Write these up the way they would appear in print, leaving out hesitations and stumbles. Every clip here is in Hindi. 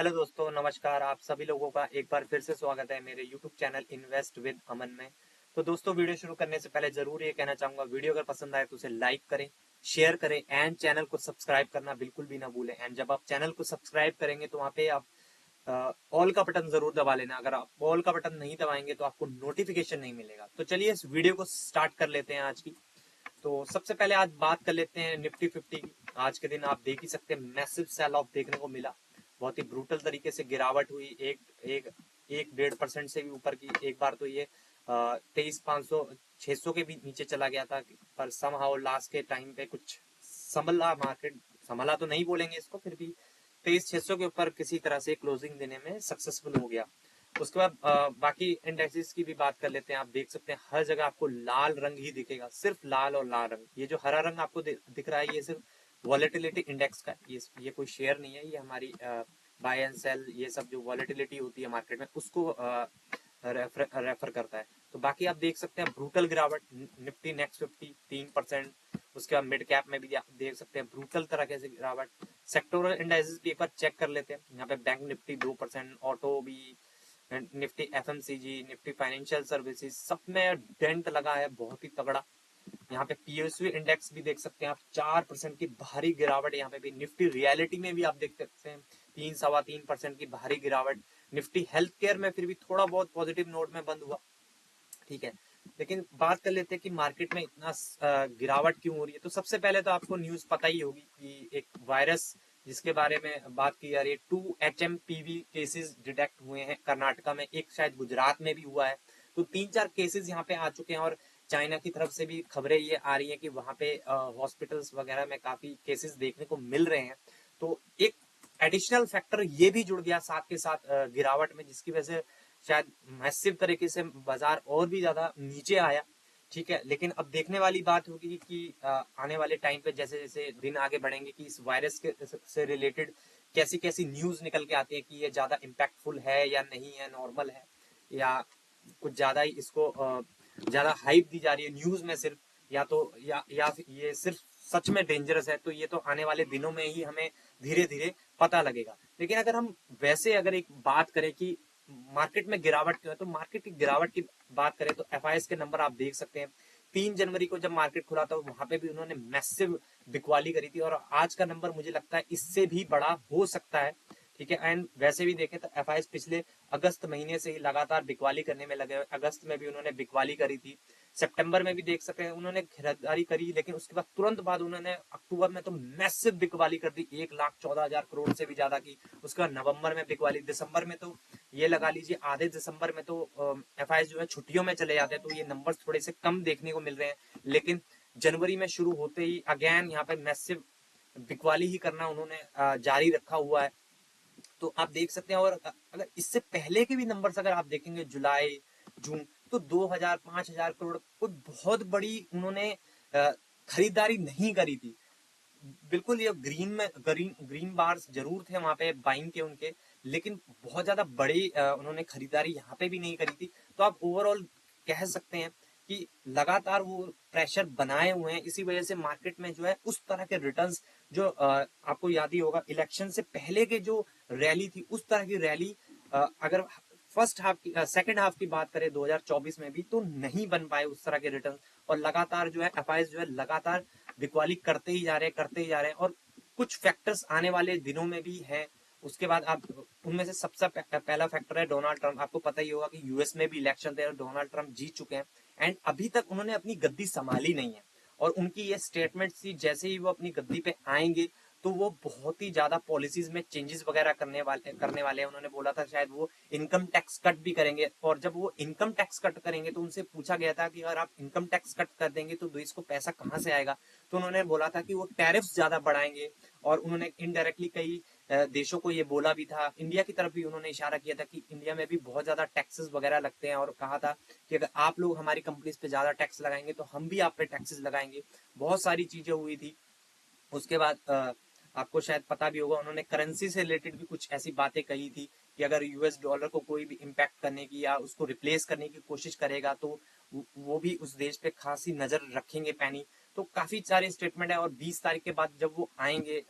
हेलो दोस्तों, नमस्कार। आप सभी लोगों का एक बार फिर से स्वागत है मेरे YouTube चैनल इन्वेस्ट विद अमन में। तो दोस्तों, वीडियो शुरू करने से पहले जरूर ये कहना चाहूंगा, वीडियो अगर पसंद आए तो उसे लाइक करें, शेयर करें एंड चैनल को सब्सक्राइब करना बिल्कुल भी ना भूलें। एंड जब आप चैनल को सब्सक्राइब करेंगे तो वहाँ पे आप ऑल का बटन जरूर दबा लेना। अगर आप ऑल का बटन नहीं दबाएंगे तो आपको नोटिफिकेशन नहीं मिलेगा। तो चलिए इस वीडियो को स्टार्ट कर लेते हैं आज की। तो सबसे पहले आज बात कर लेते हैं निफ्टी 50 की। आज के दिन आप देख ही सकते हैं, मैसिव सेल ऑफ देखने को मिला। बहुत ही ब्रूटल तरीके से गिरावट हुई, एक एक 1-1.5% से भी ऊपर की। एक बार तो ये 23,500-600 के भी नीचे चला गया था, पर समहाउ लास्ट के टाइम पे कुछ संभला मार्केट। संभला तो नहीं बोलेंगे इसको, फिर भी 23,600 के ऊपर किसी तरह से क्लोजिंग देने में सक्सेसफुल हो गया। उसके बाद बाकी इंडेक्सेस की भी बात कर लेते हैं। आप देख सकते हैं हर जगह आपको लाल रंग ही दिखेगा, सिर्फ लाल और लाल रंग। ये जो हरा रंग आपको दिख रहा है, ये सिर्फ वॉलेटिलिटी इंडेक्स का। ये कोई शेयर नहीं है, ये हमारी बाय एंड सेल, ये सब जो वॉलेटिलिटी होती है मार्केट में उसको रेफर करता है। तो बाकी आप देख सकते हैं ब्रूटल गिरावट, निफ्टी नेक्स्ट 50 3%। उसके बाद मिड कैप में भी आप देख सकते हैं ब्रूटल तरीके से गिरावट। सेक्टोरल इंडाइसेस भी एक बार चेक कर लेते हैं। यहाँ पे बैंक निफ्टी 2%, ऑटो भी, Nifty FMCG, Nifty financial services, सब में डेंट लगा है बहुत ही तगड़ा। यहाँ पे पीएसयू इंडेक्स भी देख सकते हैं आप, 4% की भारी गिरावट। यहाँ पे भी निफ्टी रियलिटी में भी आप देख सकते हैं 3-3.25% की भारी गिरावट। निफ्टी हेल्थ केयर में फिर भी थोड़ा बहुत पॉजिटिव नोट में बंद हुआ, ठीक है। लेकिन बात कर लेते हैं कि मार्केट में इतना गिरावट क्यों हो रही है। तो सबसे पहले तो आपको न्यूज पता ही होगी कि एक वायरस जिसके बारे में बात की जा रही है, 2 HMPV केसेस डिटेक्ट हुए हैं कर्नाटका में, एक शायद गुजरात में भी हुआ है। तो 3-4 केसेस यहाँ पे आ चुके हैं। और चाइना की तरफ से भी खबरें ये आ रही है कि वहां पे हॉस्पिटल्स वगैरह में काफी केसेस देखने को मिल रहे हैं। तो एक एडिशनल फैक्टर ये भी जुड़ गया साथ के साथ गिरावट में, जिसकी वजह से शायद मैसिव तरीके से बाजार और भी ज्यादा नीचे आया, ठीक है। लेकिन अब देखने वाली बात होगी कि आने वाले टाइम पे जैसे जैसे दिन आगे बढ़ेंगे कि इस वायरस के से रिलेटेड कैसी कैसी न्यूज निकल के आती है कि ये ज्यादा इम्पैक्टफुल है या नहीं है, नॉर्मल है, या कुछ ज्यादा ही इसको ज्यादा हाइप दी जा रही है न्यूज में सिर्फ, या ये सिर्फ सच में डेंजरस है। तो ये तो आने वाले दिनों में ही हमें धीरे धीरे पता लगेगा। लेकिन अगर हम वैसे अगर एक बात करें कि मार्केट में गिरावट क्यों है, तो मार्केट की गिरावट की बात करें तो एफआईएस के नंबर आप देख सकते हैं। 3 जनवरी को जब मार्केट खुला था वहां पे भी उन्होंने मैसिव बिकवाली करी थी, और आज का नंबर मुझे लगता है इससे भी बड़ा हो सकता है, ठीक है। एंड वैसे भी देखें तो एफआईएस पिछले अगस्त महीने से ही लगातार बिकवाली करने में लगे हुए। अगस्त में भी उन्होंने बिकवाली करी थी, सितंबर में भी देख सकते हैं उन्होंने खरीदारी करी, लेकिन उसके बाद तुरंत बाद उन्होंने अक्टूबर में तो मैसिव बिकवाली कर दी, 1,14,000 करोड़ से भी ज्यादा की। उसके बाद नवंबर में बिकवाली, दिसंबर में तो ये लगा लीजिए आधे दिसंबर में तो एफआईएस जो है छुट्टियों में चले जाते हैं, तो ये नंबर थोड़े से कम देखने को मिल रहे हैं। लेकिन जनवरी में शुरू होते ही अगेन यहाँ पे मैसिव बिकवाली ही करना उन्होंने जारी रखा हुआ है। तो आप देख सकते हैं। और अगर इससे पहले के भी नंबर्स अगर आप देखेंगे जुलाई जून, तो 2,000-5,000 करोड़ कोई बहुत बड़ी उन्होंने खरीदारी नहीं करी थी। बिल्कुल ये ग्रीन में ग्रीन बार्स जरूर थे वहां पे बाइंग के उनके, लेकिन बहुत ज्यादा बड़ी उन्होंने खरीदारी यहाँ पे भी नहीं करी थी। तो आप ओवरऑल कह सकते हैं कि लगातार वो प्रेशर बनाए हुए हैं, इसी वजह से मार्केट में जो है उस तरह के रिटर्न्स जो आपको याद ही होगा इलेक्शन से पहले के जो रैली थी, उस तरह की रैली अगर फर्स्ट हाफ की सेकंड हाफ की बात करें 2024 में भी, तो नहीं बन पाए उस तरह के रिटर्न। और लगातार जो है एफआईएस जो है लगातार बिकवाली करते ही जा रहे हैं, करते ही जा रहे हैं। और कुछ फैक्टर्स आने वाले दिनों में भी हैं। उसके बाद आप उनमें से सबसे पहला फैक्टर है डोनाल्ड ट्रंप। आपको पता ही होगा कि यूएस में भी इलेक्शन थे और डोनाल्ड ट्रंप जीत चुके हैं, एंड अभी तक उन्होंने अपनी गद्दी संभाली नहीं है। और उनकी ये स्टेटमेंट थी जैसे ही वो अपनी गद्दी पे आएंगे तो वो बहुत ही ज्यादा पॉलिसीज में चेंजेस वगैरह करने वाले हैं। उन्होंने बोला था शायद वो इनकम टैक्स कट भी करेंगे, और जब वो इनकम टैक्स कट करेंगे तो उनसे पूछा गया था कि अगर आप इनकम टैक्स कट कर देंगे तो देश को पैसा कहाँ से आएगा। तो उन्होंने बोला था कि वो टैरिफ ज्यादा बढ़ाएंगे। और उन्होंने इनडायरेक्टली कई देशों को ये बोला भी था, इंडिया की तरफ भी उन्होंने इशारा किया था कि इंडिया में भी बहुत ज्यादा टैक्सेस वगैरह लगते हैं, और कहा था कि अगर आप लोग हमारी कंपनीज पे ज्यादा टैक्स लगाएंगे तो हम भी आप पे टैक्सेस लगाएंगे। बहुत सारी चीजें हुई थी। उसके बाद आपको शायद पता भी होगा उन्होंने करेंसी से रिलेटेड भी कुछ ऐसी बातें कही थी कि अगर यूएस डॉलर को कोई भी इम्पैक्ट करने की या उसको रिप्लेस करने की कोशिश करेगा तो वो भी उस देश पे खासी नजर रखेंगे पैनी। तो काफी सारे स्टेटमेंट है। और 20 तारीख के बाद जब वो आएंगे,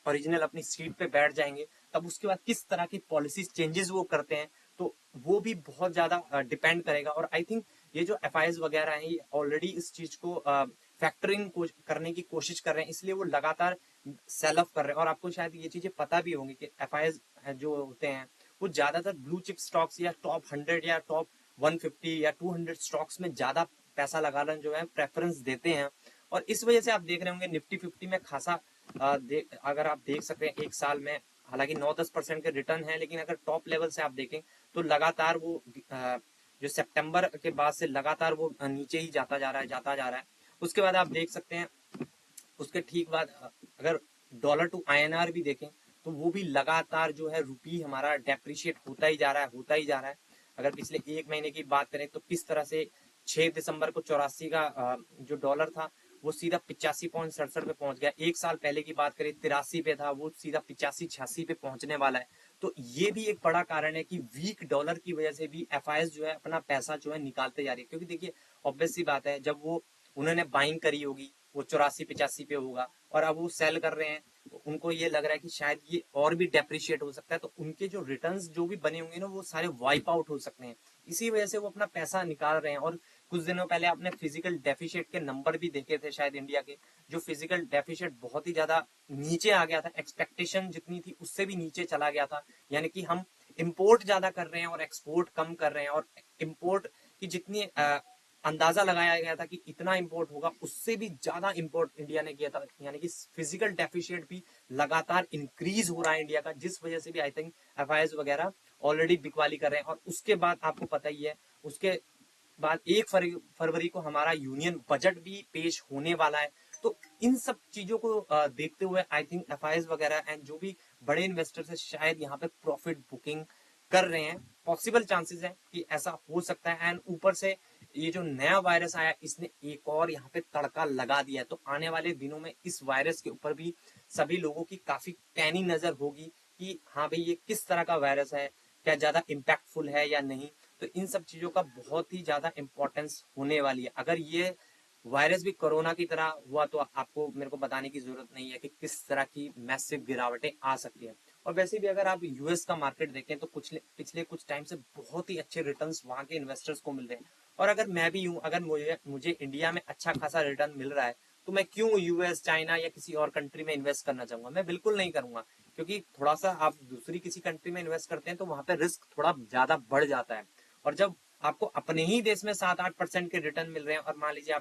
ओरिजिनल अपनी सीट पे बैठ जाएंगे, तब उसके बाद किस तरह की पॉलिसी चेंजेस वो करते हैं, तो वो भी बहुत ज्यादा डिपेंड करेगा। और आई थिंक ये जो एफआईएस वगैरह हैं, ये ऑलरेडी इस चीज को फैक्टरिंग करने की कोशिश कर रहे हैं, इसलिए वो लगातार सेल ऑफ कर रहे हैं। और आपको शायद ये चीजें पता भी होंगी कि एफआईएस जो होते हैं वो ज्यादातर ब्लू चिप स्टॉक्स या टॉप 100 या टॉप 150 या 200 स्टॉक्स में ज्यादा पैसा लगाना जो है प्रेफरेंस देते हैं। और इस वजह से आप देख रहे होंगे निफ्टी 50 में खासा अगर आप देख सकते हैं एक साल में, हालांकि 9-10% के रिटर्न है, लेकिन अगर टॉप लेवल से आप देखें तो लगातार वो जो सितंबर के बाद से लगातार वो नीचे ही जाता जा रहा है, जाता जा रहा है। उसके बाद आप देख सकते हैं उसके ठीक बाद अगर डॉलर टू आईएनआर भी देखें तो वो भी लगातार जो है रुपी हमारा डेप्रिशिएट होता ही जा रहा है, होता ही जा रहा है। अगर पिछले एक महीने की बात करें तो किस तरह से 6 दिसंबर को 84 का जो डॉलर था वो सीधा 85.67 पे पहुंच गया। एक साल पहले की बात करें 83 पे था, वो सीधा 85-86 पे पहुंचने वाला है। तो ये भी एक बड़ा कारण है कि वीक डॉलर की वजह से भी एफआईएस जो है अपना पैसा जो है निकालते जा रही है। क्योंकि देखिए ऑब्वियस सी बात है, जब वो उन्होंने बाइंग करी होगी वो 84-85 पे होगा और अब वो सेल कर रहे हैं, तो उनको ये लग रहा है कि शायद ये और भी डेप्रिशिएट हो सकता है, तो उनके जो रिटर्न्स जो भी बने होंगे ना वो सारे वाइप आउट हो सकते हैं। इसी वजह से वो अपना पैसा निकाल रहे हैं। और कुछ दिनों पहले आपने फिजिकल डेफिशिएट के नंबर भी देखे थे शायद इंडिया के, जो फिजिकल डेफिशिएट बहुत ही ज्यादा नीचे आ गया था, एक्सपेक्टेशन जितनी थी उससे भी नीचे चला गया था। यानी कि हम इम्पोर्ट ज्यादा कर रहे हैं और एक्सपोर्ट कम कर रहे हैं, और इम्पोर्ट की जितनी अंदाजा लगाया गया था कि इतना इंपोर्ट होगा, उससे भी ज्यादा इंपोर्ट इंडिया ने किया था। यानी कि फिजिकल डेफिशिएट भी लगातार इंक्रीज हो रहा है इंडिया का, जिस वजह से भी आई थिंक एफआईएस वगैरह ऑलरेडी बिकवाली कर रहे हैं। और उसके बाद आपको पता ही है, उसके बाद 1 फरवरी को हमारा यूनियन बजट भी पेश होने वाला है। तो इन सब चीजों को देखते हुए आई थिंक एफआईएस वगैरह एंड जो भी बड़े इन्वेस्टर्स है शायद यहाँ पे प्रॉफिट बुकिंग कर रहे हैं। पॉसिबल चांसेस है कि ऐसा हो सकता है। एंड ऊपर से ये जो नया वायरस आया इसने एक और यहाँ पे तड़का लगा दिया है, तो आने वाले दिनों में इस वायरस के ऊपर भी सभी लोगों की काफी पैनी नजर होगी कि हाँ भाई ये किस तरह का वायरस है, क्या ज्यादा इम्पैक्टफुल है या नहीं। तो इन सब चीजों का बहुत ही ज्यादा इंपॉर्टेंस होने वाली है। अगर ये वायरस भी कोरोना की तरह हुआ तो आपको मेरे को बताने की जरूरत नहीं है कि किस तरह की मैसिव गिरावटें आ सकती है। और वैसे भी अगर आप यूएस का मार्केट देखें तो पिछले कुछ टाइम से बहुत ही अच्छे रिटर्न्स वहां के इन्वेस्टर्स को मिल रहे हैं। और अगर मैं भी हूँ, अगर मुझे इंडिया में अच्छा खासा रिटर्न मिल रहा है तो मैं क्यों यूएस, चाइना या किसी और कंट्री में इन्वेस्ट करना चाहूंगा? मैं बिल्कुल नहीं करूंगा। क्योंकि थोड़ा सा आप दूसरी किसी कंट्री में इन्वेस्ट करते हैं तो वहां पे रिस्क थोड़ा ज्यादा बढ़ जाता है। और जब आपको अपने ही देश में 7-8% के रिटर्न मिल रहे हैं, और मान लीजिए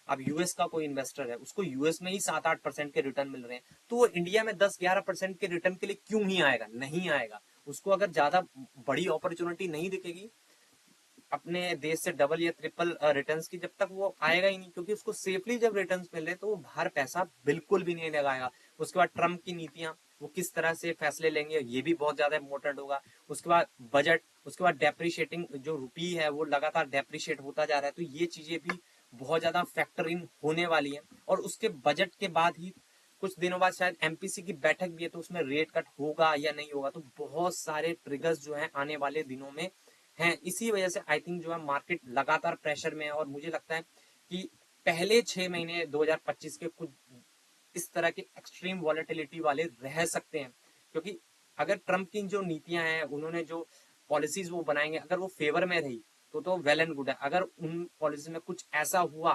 आप यूएस का कोई इन्वेस्टर है, उसको यूएस में ही 7-8% के रिटर्न मिल रहे हैं, तो वो इंडिया में 10-11% के रिटर्न के लिए क्यों ही आएगा? नहीं आएगा। उसको अगर ज्यादा बड़ी अपॉर्चुनिटी नहीं दिखेगी अपने देश से डबल या ट्रिपल रिटर्न्स की, जब तक वो आएगा ही नहीं। क्योंकि उसको सेफली जब रिटर्न्स मिल रहे हैं तो वो बाहर पैसा बिल्कुल भी नहीं लगाएगा। उसके बाद ट्रम्प की नीतियां, वो किस तरह से फैसले लेंगे ये भी बहुत ज्यादा इंपॉर्टेंट होगा। उसके बाद बजट, उसके बाद डेप्रिशिएटिंग जो रुपी है वो लगातार डेप्रिशिएट होता जा रहा है, तो ये चीजें भी बहुत ज्यादा फैक्टर इन होने वाली है। और उसके बजट के बाद ही कुछ दिनों बाद शायद एमपीसी की बैठक भी है, तो उसमें रेट कट होगा या नहीं होगा। तो बहुत सारे ट्रिगर्स जो है आने वाले दिनों में हैं। इसी वजह से आई थिंक जो है मार्केट लगातार प्रेशर में है। और मुझे लगता है कि पहले 6 महीने 2025 के कुछ इस तरह के एक्सट्रीम वॉलेटिलिटी वाले रह सकते हैं। क्योंकि अगर ट्रम्प की जो नीतियां हैं, उन्होंने जो पॉलिसीज वो बनाएंगे, अगर वो फेवर में रही तो वेल एंड गुड है। अगर उन पॉलिसी में कुछ ऐसा हुआ,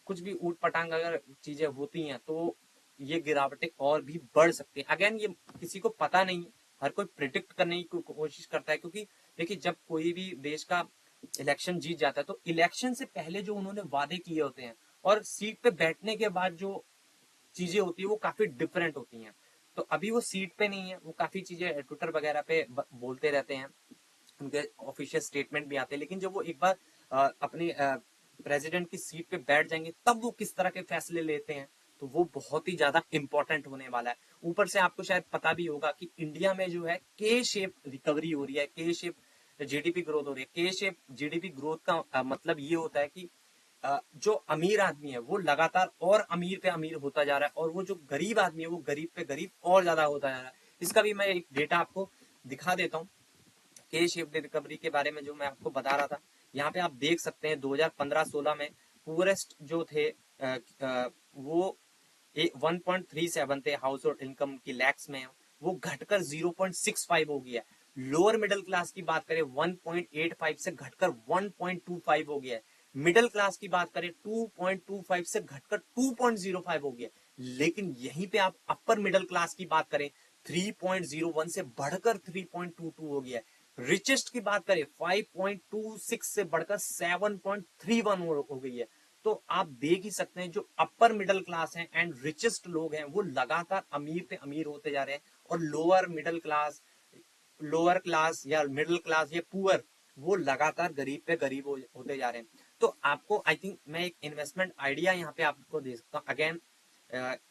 कुछ भी ऊट पटांग अगर चीजें होती हैं, तो ये गिरावटें और भी बढ़ सकती है। अगेन ये किसी को पता नहीं, हर कोई प्रिडिक्ट करने की कोशिश करता है। क्योंकि देखिए जब कोई भी देश का इलेक्शन जीत जाता है तो इलेक्शन से पहले जो उन्होंने वादे किए होते हैं और सीट पे बैठने के बाद जो चीजें होती है वो काफी डिफरेंट होती हैं। तो अभी वो सीट पे नहीं है, वो काफी चीजें ट्विटर वगैरह पे बोलते रहते हैं, उनके ऑफिशियल स्टेटमेंट भी आते हैं। लेकिन जब वो एक बार अपनी प्रेसिडेंट की सीट पे बैठ जाएंगे तब वो किस तरह के फैसले लेते हैं, तो वो बहुत ही ज्यादा इंपॉर्टेंट होने वाला है। ऊपर से आपको शायद पता भी होगा कि इंडिया में जो है के शेप रिकवरी हो रही है, के शेप जीडीपी ग्रोथ हो रही है। के शेप जीडीपी ग्रोथ का मतलब ये होता है कि जो अमीर आदमी है वो लगातार और अमीर पे अमीर होता जा रहा है, और वो जो गरीब आदमी है वो गरीब पे गरीब और ज्यादा होता जा रहा है। इसका भी मैं एक डेटा आपको दिखा देता हूँ, के शेप्ड रिकवरी के बारे में जो मैं आपको बता रहा था। यहाँ पे आप देख सकते हैं 2015-16 में पुअरेस्ट जो थे वो 1.37 थे हाउस होल्ड इनकम की लैक्स में, वो घटकर 0.65 हो गया है। लोअर मिडिल क्लास की बात करें 1.85 से घटकर 1.25 हो गया है। मिडिल क्लास की बात करें 2.25 से घटकर 2.05 हो गया। लेकिन यहीं पे आप अपर मिडिल क्लास की बात करें 3.01 से बढ़कर 3.22 हो गया है। रिचेस्ट की बात करें 5.26 से बढ़कर 7.31 हो गई है। तो आप देख ही सकते हैं जो अपर मिडिल क्लास हैं एंड रिचेस्ट लोग हैं वो लगातार अमीर पे अमीर होते जा रहे हैं, और लोअर क्लास या मिडिल क्लास या पुअर वो लगातार गरीब पे गरीब होते जा रहे हैं। तो आपको आई थिंक मैं एक इन्वेस्टमेंट आइडिया यहाँ पे आपको दे सकता हूँ। अगेन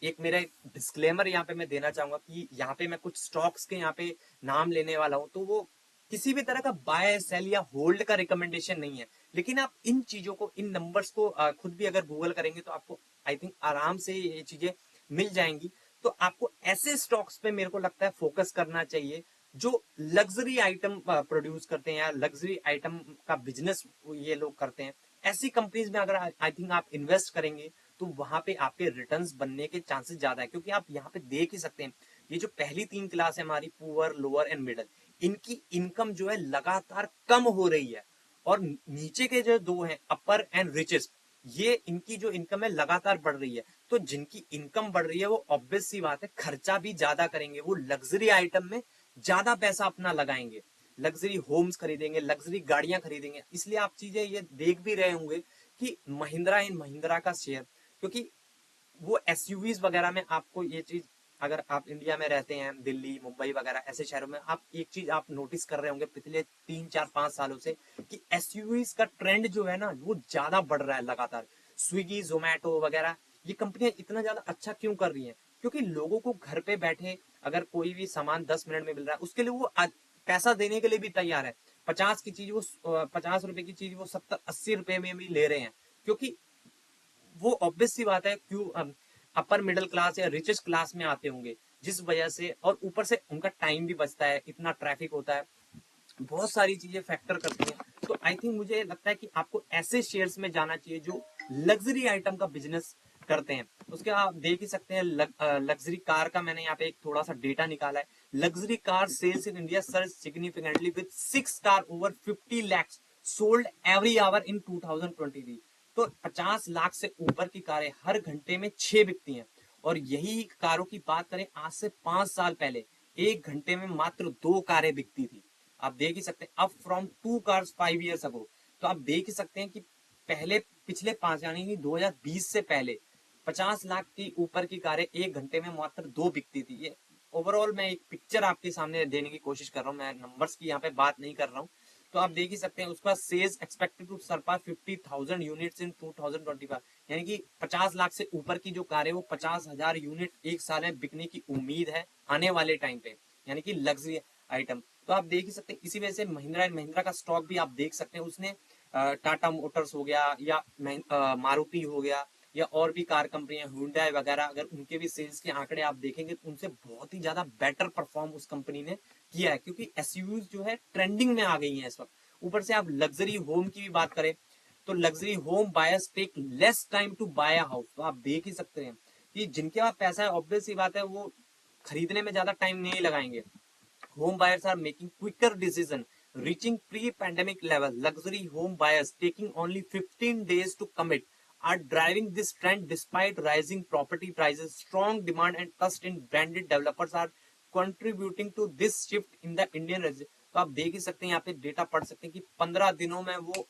एक मेरा डिस्क्लेमर यहाँ पे मैं देना चाहूंगा कि यहाँ पे मैं कुछ स्टॉक्स के यहाँ पे नाम लेने वाला हूँ, तो वो किसी भी तरह का बाय सेल या होल्ड का रिकमेंडेशन नहीं है। लेकिन आप इन चीजों को, इन नंबर्स को खुद भी अगर गूगल करेंगे तो आपको आई थिंक आराम से ये चीजें मिल जाएंगी। तो आपको ऐसे स्टॉक्स पे मेरे को लगता है फोकस करना चाहिए जो लग्जरी आइटम प्रोड्यूस करते हैं या लग्जरी आइटम का बिजनेस ये लोग करते हैं। ऐसी कंपनीज में अगर आई थिंक आप इन्वेस्ट करेंगे तो वहां पे आपके रिटर्न्स बनने के चांसेस ज्यादा है, क्योंकि आप यहाँ पे देख ही सकते हैं ये जो पहली 3 क्लास है हमारी पुअर, लोअर एंड मिडल, इनकी इनकम जो है लगातार कम हो रही है। और नीचे के जो दो हैं अपर एंड रिचेस्ट, ये इनकी जो इनकम है लगातार बढ़ रही है। तो जिनकी इनकम बढ़ रही है वो ऑब्वियस सी बात है खर्चा भी ज्यादा करेंगे, वो लग्जरी आइटम में ज्यादा पैसा अपना लगाएंगे, लग्जरी होम्स खरीदेंगे, लग्जरी गाड़ियां खरीदेंगे। इसलिए आप चीजें ये देख भी रहे होंगे कि महिंद्रा एंड महिंद्रा का शेयर, क्योंकि वो एसयूवीज वगैरह में आपको ये चीज, अगर आप इंडिया में रहते हैं दिल्ली मुंबई वगैरह ऐसे शहरों में, आप एक चीज आप नोटिस कर रहे होंगे पिछले 3 4 5 सालों से कि एसयूवीज का ट्रेंड जो है ना वो ज्यादा बढ़ रहा है लगातार। स्विगी जोमेटो वगैरह ये कंपनियां इतना ज्यादा अच्छा क्यों कर रही हैं? क्योंकि लोगों को घर पे बैठे अगर कोई भी सामान 10 मिनट में मिल रहा है उसके लिए वो पैसा देने के लिए भी तैयार है। 50 रुपए की चीज वो 70 80 रुपए में भी ले रहे हैं, क्योंकि वो ऑब्वियस सी बात है क्यों अपर मिडिल क्लास या रिचेस्ट क्लास में आते होंगे जिस वजह से, और ऊपर से उनका टाइम भी बचता है, इतना ट्रैफिक होता है, बहुत सारी चीजें फैक्टर करती हैं। तो आई थिंक मुझे लगता है कि आपको ऐसे शेयर्स में जाना चाहिए जो लग्जरी आइटम का बिजनेस करते हैं। उसके आप देख ही सकते हैं लग्जरी कार का मैंने यहाँ पे एक थोड़ा सा डेटा निकाला है। Luxury car sales in India surge significantly with 6 car over 50 lakhs sold every hour in 2023। तो 50 लाख से ऊपर की कारें हर घंटे में 6 बिकती हैं। और यही कारों की बात करें आज से 5 साल पहले 1 घंटे में मात्र 2 कारें बिकती थी। आप देख ही सकते हैं, अप फ्रॉम 2 कार्स 5 years अगो। तो आप देख ही सकते हैं कि पहले पिछले 5 यानी कि 2020 से पहले 50 लाख की ऊपर की कारें 1 घंटे में मात्र 2 बिकती थी। ये ओवरऑल मैं एक पिक्चर आपके सामने देने की कोशिश कर रहा हूँ, मैं नंबर्स की यहाँ पे बात नहीं कर रहा हूँ। तो आप देख ही सकते हैं उसका sales expected to surpass 50,000 units in 2025, यानी कि 50 लाख से ऊपर की जो कार है वो 50,000 यूनिट एक साल में बिकने की उम्मीद है आने वाले टाइम पे, यानी कि लग्जरी आइटम। तो आप देख ही सकते हैं इसी वजह से महिंद्रा एंड महिंद्रा का स्टॉक भी आप देख सकते हैं, उसने टाटा मोटर्स हो गया या मारुति हो गया या और भी कार कंपनियां हुंडई वगैरह, अगर उनके भी सेल्स के आंकड़े आप देखेंगे तो उनसे बहुत ही ज्यादा बेटर परफॉर्म उस कंपनी ने किया है, क्योंकि एसयूवीज जो है ट्रेंडिंग में आ गई हैं इस वक्त। ऊपर से आप लग्जरी होम की भी बात करें तो luxury home buyers take less time to buy a house. तो आप देख ही सकते हैं कि जिनके पास पैसा है ऑब्वियस सी बात है वो खरीदने में ज्यादा टाइम नहीं लगाएंगे। Home buyers are making quicker decision, reaching pre-pandemic level. Luxury home buyers taking only 15 days to commit are driving this trend despite rising property prices. Strong demand and trust in branded developers are contributing to this shift in the Indian resident. तो आप देख ही सकते हैं यहाँ पे डेटा पढ़ सकते हैं कि 15 दिनों में वो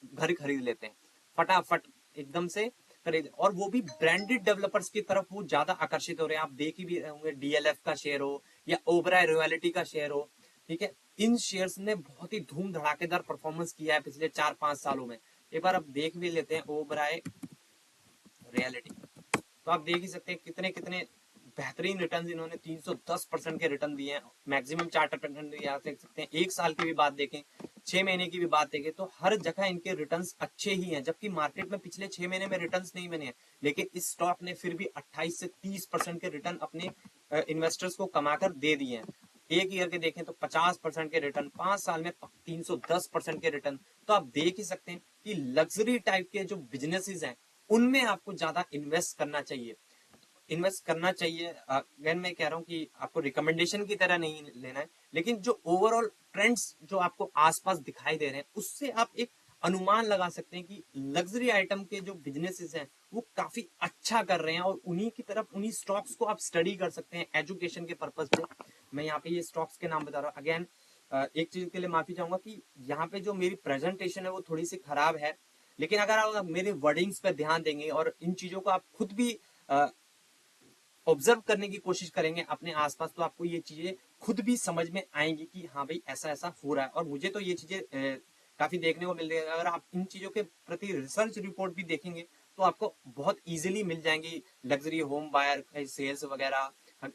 घर खरीद लेते हैं फटाफट एकदम से खरीद, और वो भी ब्रांडेड डेवलपर्स की तरफ वो ज्यादा आकर्षित हो रहे हैं। आप देख ही भी होंगे डीएलएफ का शेयर हो या ओबराय रॉयल्टी का शेयर हो, ठीक है, इन शेयर्स ने बहुत ही धूम धड़ाकेदार परफॉर्मेंस किया है पिछले 4 5 सालों में। एक बार अब देख भी लेते हैं ओबराय रियलिटी। तो आप देख ही सकते हैं कितने कितने बेहतरीन रिटर्न इन्होंने 310% के रिटर्न दिए हैं, मैक्सिमम चार्टर रिटर्न दिया देख सकते हैं। 1 साल की भी बात देखें, 6 महीने की भी बात देखें तो हर जगह इनके रिटर्न्स अच्छे ही हैं, जबकि मार्केट में पिछले 6 महीने में रिटर्न्स नहीं बने हैं, लेकिन इस स्टॉक ने फिर भी 28 से 30% के रिटर्न अपने इन्वेस्टर्स को कमाकर दे दिए हैं। एक ईयर के देखें तो 50% के रिटर्न, 5 साल में 310% के रिटर्न। तो आप देख ही सकते हैं कि लग्जरी टाइप के जो बिजनेसेस हैं उनमें आपको ज्यादा इन्वेस्ट करना चाहिए। इन्वेस्ट करना चाहिए। अगेन मैं कह रहा हूँ कि आपको रिकमेंडेशन की तरह नहीं लेना है, लेकिन जो ओवरऑल ट्रेंड्स जो आपको आसपास दिखाई दे रहे हैं उससे आप एक अनुमान लगा सकते हैं कि लग्जरी आइटम के जो बिजनेसेस हैं वो काफी अच्छा कर रहे हैं, और उन्हीं की तरफ उन्हीं स्टॉक्स को आप स्टडी कर सकते हैं एजुकेशन के पर्पज पे। मैं यहाँ पे ये स्टॉक्स के नाम बता रहा हूँ। अगेन एक चीज के लिए माफी चाहूंगा कि यहाँ पे जो मेरी प्रेजेंटेशन है वो थोड़ी सी खराब है, लेकिन अगर आप मेरे वर्डिंग्स पे ध्यान देंगे और इन चीजों को आप खुद भी ऑब्जर्व करने की कोशिश करेंगे अपने आसपास, तो आपको ये चीजें खुद भी समझ में आएंगी कि हाँ भाई ऐसा ऐसा हो रहा है। और मुझे तो ये चीजें काफी देखने को मिल रही है। अगर आप इन चीजों के प्रति रिसर्च रिपोर्ट भी देखेंगे तो आपको बहुत इजीली मिल जाएंगी। लग्जरी होम बायर सेल्स वगैरह,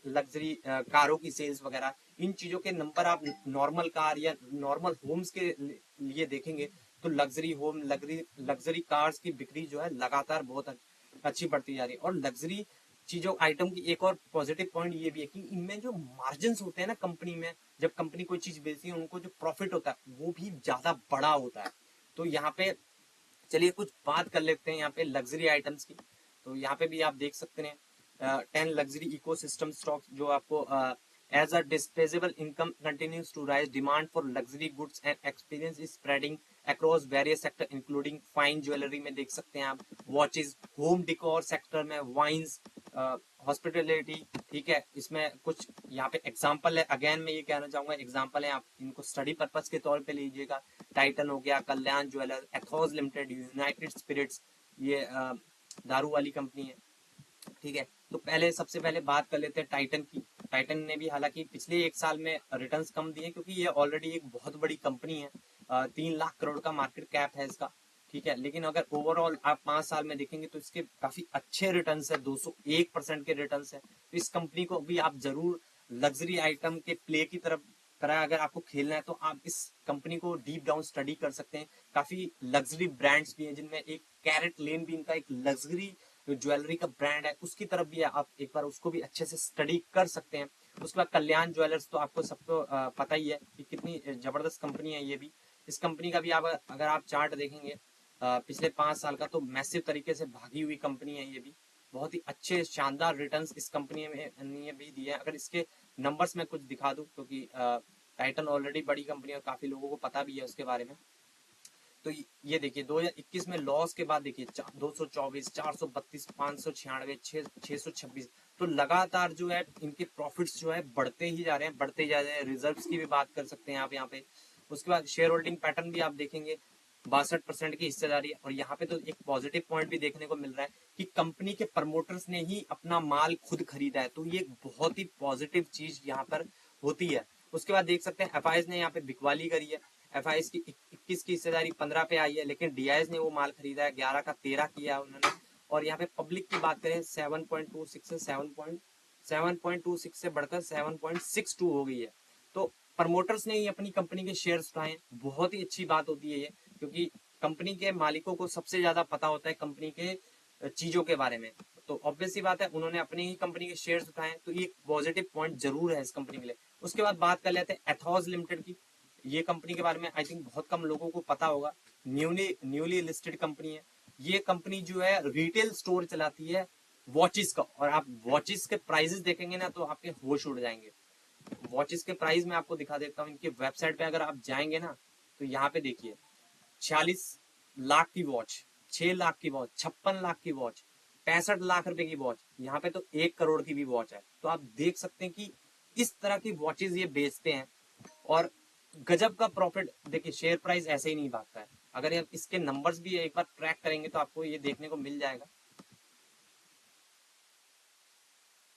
लग्जरी कारों की सेल्स वगैरह, इन चीजों के नंबर आप नॉर्मल कार या नॉर्मल होम्स के लिए देखेंगे तो लग्जरी होम, लग्जरी कार्स की बिक्री जो है लगातार बहुत अच्छी बढ़ती जा रही है। और लग्जरी चीजों आइटम की एक और पॉजिटिव पॉइंट ये भी है कि इनमें जो मार्जिन होते हैं ना कंपनी में, जब कंपनी कोई चीज बेचती है उनको जो प्रॉफिट होता है वो भी ज्यादा बड़ा होता है। तो यहाँ पे चलिए कुछ बात कर लेते हैं यहाँ पे लग्जरी आइटम्स की। तो यहाँ पे भी आप देख सकते हैं 10 लग्जरी इकोसिस्टम स्टॉक्स जो आपको as a disposable income continues to rise, demand for luxury goods and experience is spreading across various sector including fine jewellery में देख सकते हैं आप, वॉचेज, होम डिकोर सेक्टर में वाइन्स, हॉस्पिटलिटी। ठीक है, इसमें कुछ यहाँ पे एग्जांपल है। अगेन मैं ये कहना चाहूंगा एग्जांपल है, आप इनको स्टडी पर्पस के तौर पे लीजिएगा। टाइटन हो गया, कल्याण jeweller, ethos limited, United spirits, ये दारू वाली कंपनी है। ठीक है, तो पहले सबसे पहले बात कर लेते हैं टाइटन की। टाइटन ने भी हालांकि पिछले एक साल में रिटर्न्स कम दिए क्योंकि ये ऑलरेडी एक बहुत बड़ी कंपनी है। 3 लाख करोड़ का मार्केट कैप है इसका। ठीक है, लेकिन अगर ओवरऑल आप 5 साल में देखेंगे तो इसके काफी अच्छे रिटर्न्स है, 201% के रिटर्न्स है। तो इस कंपनी को भी आप जरूर लग्जरी आइटम के प्ले की तरह अगर आपको खेलना है तो आप इस कंपनी को डीप डाउन स्टडी कर सकते हैं। काफी लग्जरी ब्रांड्स भी हैं जिनमें एक कैरेट लेन भी इनका एक लग्जरी ज्वेलरी का ब्रांड है, उसकी तरफ भी आप एक बार उसको भी अच्छे से स्टडी कर सकते हैं। उसके बाद कल्याण ज्वेलर्स तो आपको सबको पता ही है कि कितनी जबरदस्त कंपनी है ये भी। इस कंपनी का भी आप अगर आप चार्ट देखेंगे पिछले 5 साल का, तो मैसिव तरीके से भागी हुई कंपनी है ये भी। बहुत ही अच्छे शानदार रिटर्न्स इस कंपनी में भी दिए हैं। अगर इसके नंबर्स में कुछ दिखा दूं क्योंकि टाइटन ऑलरेडी बड़ी कंपनी है और काफी लोगों को पता भी है उसके बारे में। तो ये देखिए 2021 में लॉस के बाद देखिए 224, 432, 596, 626, तो लगातार जो है इनके प्रॉफिट्स जो है बढ़ते ही जा रहे हैं, बढ़ते जा रहे हैं। रिजर्व्स की भी बात कर सकते हैं आप यहाँ पे। उसके बाद शेयर होल्डिंग पैटर्न भी आप देखेंगे 62% की हिस्सेदारी है। और यहाँ पे तो एक पॉजिटिव पॉइंट भी देखने को मिल रहा है कि कंपनी के प्रमोटर्स ने ही अपना माल खुद खरीदा है, तो ये बहुत ही पॉजिटिव चीज यहाँ पर होती है। उसके बाद देख सकते हैं एफ ने यहाँ पे बिकवाली करी है। एफ की 21 की हिस्सेदारी 15 पे आई है, लेकिन डीआईएस ने वो माल खरीदा है 11 का 13 किया है उन्होंने। और यहाँ पे पब्लिक की बात करें 7.26 से 7.26 से बढ़कर 7.62 हो गई है। तो प्रमोटर्स ने ही अपनी कंपनी के शेयर्स उठाए। बहुत ही अच्छी बात होती है ये, क्योंकि कंपनी के मालिकों को सबसे ज्यादा पता होता है कंपनी के चीजों के बारे में। तो ऑब्वियस सी बात है उन्होंने अपनी ही कंपनी के शेयर्स उठाए, तो ये पॉजिटिव पॉइंट जरूर है इस कंपनी के लिए। उसके बाद बात कर लेते हैं एथॉज लिमिटेड की। ये कंपनी के बारे में आई थिंक बहुत कम लोगों को पता होगा। न्यूली लिस्टेड कंपनी है। ये कंपनी जो है रिटेल स्टोर चलाती है वॉचेस का, और आप वॉचेस के प्राइसेस देखेंगे ना तो आपके होश उड़ जाएंगे। वॉचेस के प्राइस मैं आपको दिखा देता हूँ। इनके वेबसाइट पे अगर आप जाएंगे ना तो यहाँ पे देखिए 46 लाख की वॉच, 6 लाख की वॉच, 56 लाख की वॉच, 65 लाख रुपए की वॉच, यहाँ पे तो 1 करोड़ की भी वॉच है। तो आप देख सकते हैं कि इस तरह की वॉचेस ये बेचते हैं और गजब का प्रॉफिट। देखिए शेयर प्राइस ऐसे ही नहीं भागता है। अगर आप इसके नंबर्स भी एक बार ट्रैक करेंगे तो आपको ये देखने को मिल जाएगा।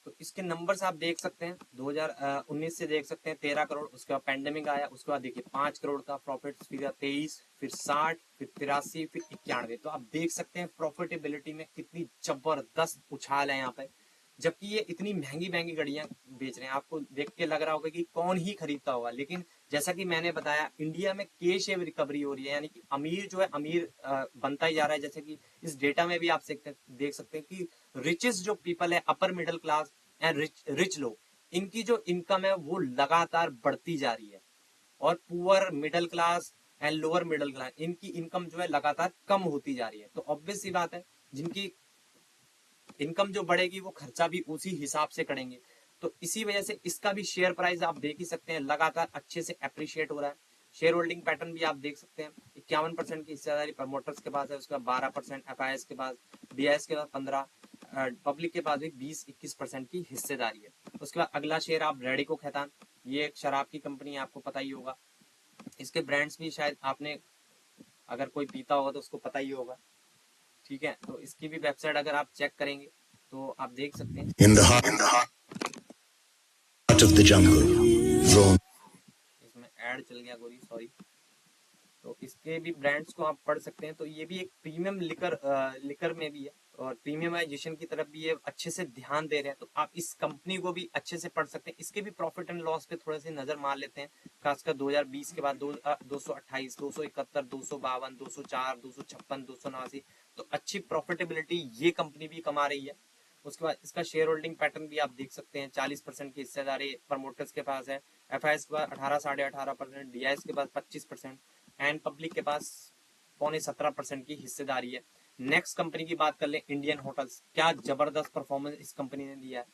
तो इसके नंबर्स आप देख सकते हैं 2019 से देख सकते हैं 13 करोड़, उसके बाद पैंडेमिक आया, उसके बाद देखिए 5 करोड़ का प्रॉफिट, फिर 23, फिर 60, फिर 83, फिर 91। तो आप देख सकते हैं प्रॉफिटेबिलिटी में कितनी जबरदस्त उछाल है यहाँ पे। जबकि ये इतनी महंगी महंगी गाड़ियां बेच रहे हैं, आपको देख के लग रहा होगा कि कौन ही खरीदता होगा, लेकिन जैसा कि मैंने बताया इंडिया में के शेप रिकवरी हो रही है, यानी कि अमीर जो है अमीर बनता ही जा रहा है। जैसे कि इस डेटा में भी आप देख सकते हैं कि रिचेस्ट जो पीपल है, upper middle class and rich लोग, इनकी जो इनकम है वो लगातार बढ़ती जा रही है। और poor middle class and lower middle class, इनकी इनकम जो है लगातार कम होती जा रही है। तो ऑब्वियस सी बात है जिनकी इनकम जो बढ़ेगी वो खर्चा भी उसी हिसाब से करेंगे। तो इसी वजह से इसका भी शेयर प्राइस आप देख ही सकते हैं लगातार अच्छे से अप्रिशिएट हो रहा है। शेयर होल्डिंग पैटर्न भी आप देख सकते हैं, 51% की हिस्सेदारी प्रमोटर्स के पास है, उसका 12% एफआईएस के पास, डीआईएस के पास 15, पब्लिक के पास भी 20-21% की हिस्सेदारी है। उसके बाद अगला शेयर आप रेडिको खैतान, ये एक शराब की कंपनी है, आपको पता ही होगा। इसके ब्रांड्स भी शायद आपने अगर कोई पीता होगा तो उसको पता ही होगा, ठीक है। तो इसकी भी वेबसाइट अगर आप चेक करेंगे तो आप देख सकते हैं In the heart of the jungle, roam. इसमें ऐड चल गया गोरी, सॉरी। तो इसके भी ब्रांड्स को आप पढ़ सकते हैं। तो ये भी एक प्रीमियम लिकर में भी है और प्रीमियमाइजेशन की तरफ भी ये अच्छे से ध्यान दे रहे हैं। तो आप इस कंपनी को भी अच्छे से पढ़ सकते हैं। इसके भी प्रॉफिट एंड लॉस पे थोड़ा सी नजर मार लेते हैं, खासकर 2020 के बाद 228, 271, 252, 204, 256, 289। तो अच्छी प्रॉफिटेबिलिटी ये कंपनी भी कमा रही है। उसके बाद इसका शेयर होल्डिंग पैटर्न भी आप देख सकते हैं, 40% की हिस्सेदारी प्रमोटर्स के पास है, एफआईएस के पास 18-18.5%, डीआईएस के पास 25% एंड पब्लिक के पास 17.25% की हिस्सेदारी है। नेक्स्ट कंपनी की बात कर ले, इंडियन होटल्स। क्या जबरदस्त परफॉर्मेंस इस कंपनी ने दिया है।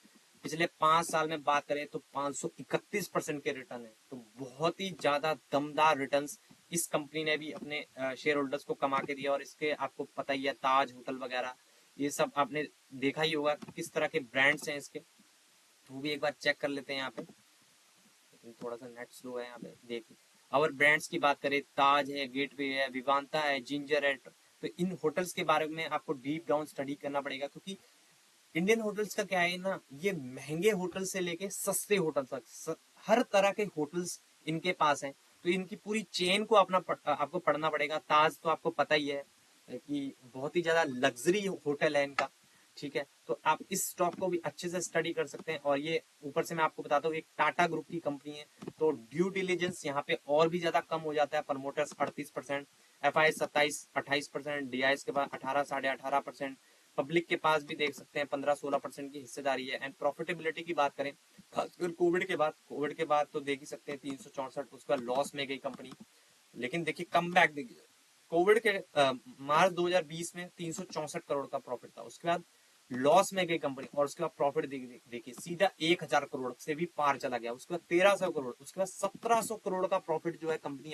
पिछले 5 साल में बात करें तो 531% के रिटर्न है। तो बहुत ही ज्यादा दमदार रिटर्न इस कंपनी ने भी अपने शेयर होल्डर्स को कमा के दिया। और इसके आपको पता ही है, ताज होटल वगैरह ये सब आपने देखा ही होगा किस तरह के ब्रांड्स हैं इसके। तो वो भी एक बार चेक कर लेते हैं यहाँ पे, लेकिन थोड़ा सा नेट स्लो है यहाँ पे, देखिए। और ब्रांड्स की बात करें, ताज है, गेटवे है, विवांता है, जिंजर है। तो इन होटल्स के बारे में आपको डीप डाउन स्टडी करना पड़ेगा, क्योंकि इंडियन होटल्स का क्या है ना, ये महंगे होटल से लेके सस्ते होटल तक हर तरह के होटल्स इनके पास हैं। तो इनकी पूरी चेन को आपको पढ़ना पड़ेगा। ताज तो आपको पता ही है कि बहुत ही ज्यादा लग्जरी होटल है इनका, ठीक है। तो आप इस स्टॉक को भी अच्छे से स्टडी कर सकते हैं। और ये ऊपर से मैं आपको बताता हूँ, एक टाटा ग्रुप की कंपनी है, तो ड्यू डिलीजेंस यहाँ पे और भी ज्यादा कम हो जाता है। प्रमोटर्स 38%, एफआईएस 27-28%, डीआईएस के बाद 18-18.5%, पब्लिक के पास भी देख सकते हैं 15-16% की हिस्सेदारी है। एंड प्रॉफिटेबिलिटी की बात करें, खासकर कोविड के बाद तो देख ही सकते हैं 364, उसका लॉस में गई कंपनी। लेकिन देखिए कम बैक देखिए, कोविड के मार्च 2020 में 364 करोड़ का प्रॉफिट था, उसके बाद लॉस में गई कंपनी, और उसके बाद प्रॉफिट देखिए सीधा 1000 करोड़ से भी पार चला गया। उसके बाद 1300 करोड़, उसके बाद 1700 करोड़ का प्रॉफिट जो है कंपनी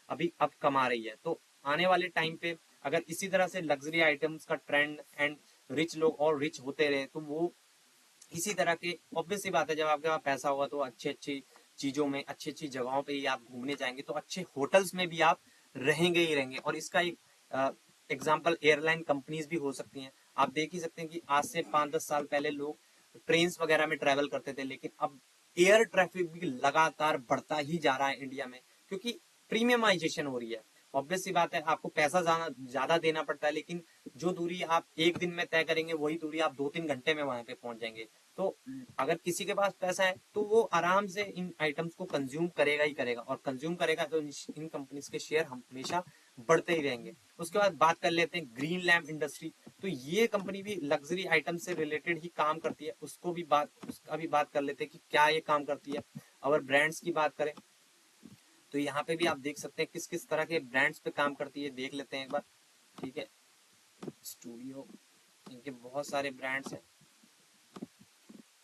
अभी अब कमा रही है। तो आने वाले टाइम पे अगर इसी तरह से लग्जरी आइटम्स का ट्रेंड एंड रिच लोग और रिच होते रहे, तो वो इसी तरह के, ऑब्वियस सी बात है, जब आपके पास पैसा होगा तो अच्छी अच्छी चीजों में, अच्छी अच्छी जगहों पे ही आप घूमने जाएंगे, तो अच्छे होटल्स में भी आप रहेंगे ही रहेंगे। और इसका एक एग्जाम्पल एयरलाइन कंपनीज भी हो सकती हैं। आप देख ही सकते हैं कि आज से 5-10 साल पहले लोग ट्रेन वगैरह में ट्रेवल करते थे, लेकिन अब एयर ट्रैफिक भी लगातार बढ़ता ही जा रहा है इंडिया में, क्योंकि प्रीमियमाइजेशन हो रही है। ऑब्वियस सी बात है, आपको पैसा ज्यादा देना पड़ता है, लेकिन जो दूरी आप एक दिन में तय करेंगे वही दूरी आप 2-3 घंटे में वहां पे पहुंच जाएंगे। तो अगर किसी के पास पैसा है तो वो आराम से इन आइटम्स को कंज्यूम करेगा ही करेगा, और कंज्यूम करेगा तो इन कंपनीज के शेयर हमेशा बढ़ते ही रहेंगे। उसके बाद बात कर लेते हैं ग्रीन लैम्प इंडस्ट्री। तो ये कंपनी भी लग्जरी आइटम से रिलेटेड ही काम करती है, उसका भी बात कर लेते हैं कि क्या ये काम करती है। और ब्रांड्स की बात करें तो यहाँ पे भी आप देख सकते हैं किस किस तरह के ब्रांड्स पे काम करती है, देख लेते हैं एक बार, ठीक है। स्टूडियो, इनके बहुत सारे ब्रांड्स हैं।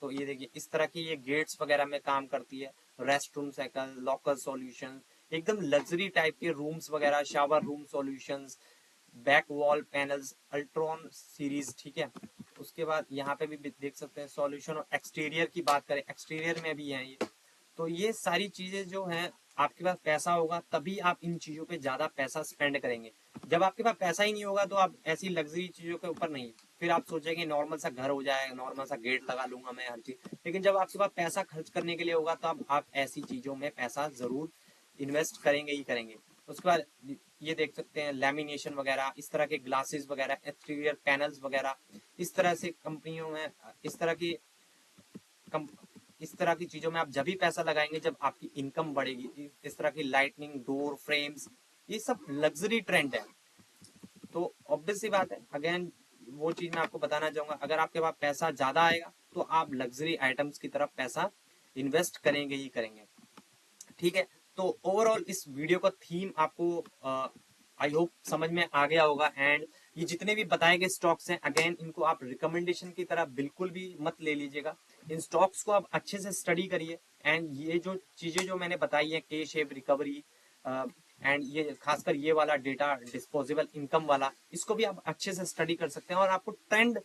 तो ये देखिए इस तरह की ये गेट्स वगैरह में काम करती है, rest room cycle, locker solution, एकदम लग्जरी टाइप के रूम्स वगैरह, shower room solutions, back wall panels, Ultron series, ठीक है। उसके बाद यहाँ पे भी देख सकते हैं सॉल्यूशन। और एक्सटीरियर की बात करें, एक्सटीरियर में भी है ये। तो ये सारी चीजें जो हैं, आपके पास पैसा होगा तभी आप इन चीजों पे ज्यादा पैसा स्पेंड करेंगे। जब आपके पास पैसा ही नहीं होगा तो आप ऐसी लग्जरी चीजों के ऊपर नहीं, फिर आप सोचेंगे नॉर्मल सा घर हो जाएगा, नॉर्मल सा गेट लगा लूंगा मैं, हर चीज। लेकिन जब आपके पास पैसा खर्च करने के लिए होगा तो आप ऐसी चीजों में पैसा जरूर इन्वेस्ट करेंगे ही करेंगे। उसके बाद ये देख सकते हैं लैमिनेशन वगैरह, इस तरह के ग्लासेस वगैरह, एक्सटीरियर पैनल्स वगैरह, इस तरह से कंपनियों में इस तरह की इस तरह की चीजों में आप जब भी पैसा लगाएंगे जब आपकी इनकम बढ़ेगी। इस तरह की लाइटनिंग डोर फ्रेम्स, ये सब लग्जरी ट्रेंड है। तो ऑब्वियस सी बात है, अगेन वो चीज मैं आपको बताना चाहूंगा, अगर आपके पास पैसा ज्यादा आएगा तो आप लग्जरी आइटम्स की तरफ पैसा इन्वेस्ट करेंगे ही करेंगे, ठीक है। तो ओवरऑल इस वीडियो का थीम आपको आई होप समझ में आ गया होगा। एंड ये जितने भी बताए गए स्टॉक्स हैं, अगेन इनको आप रिकमेंडेशन की तरह बिल्कुल भी मत ले लीजिएगा। इन स्टॉक्स को आप अच्छे से स्टडी करिए, एंड ये जो चीजें जो मैंने बताई है, के शेप रिकवरी एंड ये खासकर ये वाला डेटा डिस्पोजेबल इनकम वाला, इसको भी आप अच्छे से स्टडी कर सकते हैं और आपको ट्रेंड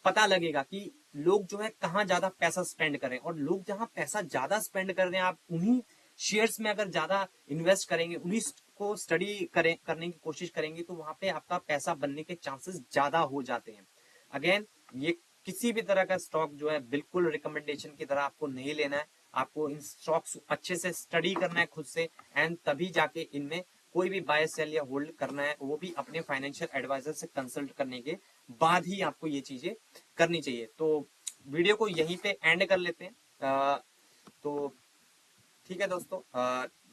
पता लगेगा कि लोग जो है कहाँ ज्यादा पैसा स्पेंड करें, और लोग जहाँ पैसा ज्यादा स्पेंड कर रहे हैं आप उन्हीं शेयर्स में अगर ज्यादा इन्वेस्ट करेंगे, उन्हीं को स्टडी करने की कोशिश करेंगे, तो वहां पे आपका पैसा बनने के चांसेस ज्यादा हो जाते हैं। अगेन ये किसी भी तरह का स्टॉक जो है बिल्कुल रिकमेंडेशन की तरह आपको नहीं लेना है। आपको इन स्टॉक्स अच्छे से स्टडी करना है खुद से, एंड तभी जाके इनमें कोई भी बाय सेल या होल्ड करना है, वो भी अपने फाइनेंशियल एडवाइजर से कंसल्ट करने के बाद ही आपको ये चीजें करनी चाहिए। तो वीडियो को यहीं पे एंड कर लेते हैं। तो ठीक है दोस्तों,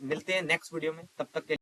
मिलते हैं नेक्स्ट वीडियो में, तब तक के